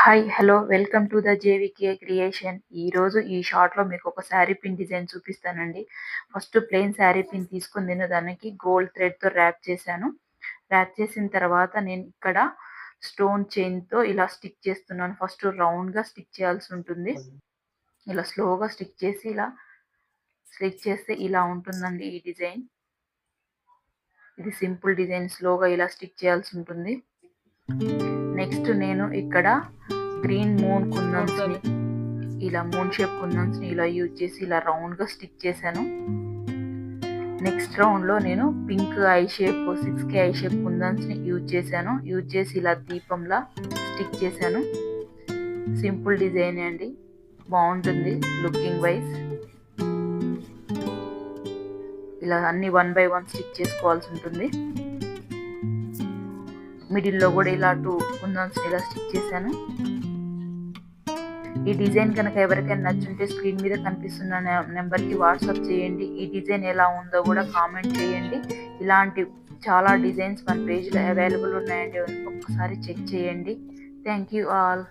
Hi! Hello! Welcome to the JVK creation. ఈరోజు ఈ షార్ట్‌లో మీకొక శారీ పిన్ డిజైన్ చూపిస్తానండి. ఫస్ట్ ప్లెయిన్ శారీ పిన్ తీసుకొని నేను దానికి గోల్డ్ థ్రెడ్‌తో ర్యాప్ చేశాను. ర్యాప్ చేసిన తర్వాత నేను ఇక్కడ స్టోన్ చైన్‌తో ఇలా స్టిక్ చేస్తున్నాను. ఫస్ట్ రౌండ్‌గా స్టిక్ చేయాల్సుంటుంది. ఇలా స్లోగా స్టిక్ చేసి ఇలా స్టిక్ చేస్తే ఇలా ఉంటుందండి ఈ డిజైన్. ఇది సింపుల్ డిజైన్. స్లోగా ఇలా స్టిక్ చేయాల్సుంటుంది. నెక్స్ట్ నేను ఇక్కడ గ్రీన్ మూన్ కుందన్స్‌ని ఇలా మూన్ షేప్ కుందన్స్‌ని ఇలా యూజ్ చేసి ఇలా రౌండ్‌గా స్టిక్ చేశాను. నెక్స్ట్ రౌండ్‌లో నేను pink I shape 6K I shape కుందన్స్‌ని యూజ్ చేశాను. యూజ్ చేసి ఇలా దీపంలా స్టిక్ చేశాను. సింపుల్ డిజైనే అండి. బావుంటుంది లుకింగ్ వైస్. ఇలా అన్ని 1 బై 1 స్టిక్ చేసుకోవాల్సి ఉంటుంది. మిడిల్‌లో కూడా ఇలా 2 కుందన్స్‌ని ఇలా స్టిక్ చేశాను. ఈ డిజైన్ కనుక ఎవరికైనా నచ్చుంటే స్క్రీన్ మీద కనిపిస్తున్న నెంబర్‌కి వాట్సాప్ చేయండి. ఈ డిజైన్ ఎలా ఉందో కూడా కామెంట్ చేయండి. ఇలాంటి చాలా డిజైన్స్ మన పేజ్‌లో అవైలబుల్ ఉన్నాయండి. ఒక్కసారి చెక్ చేయండి. Thank you all.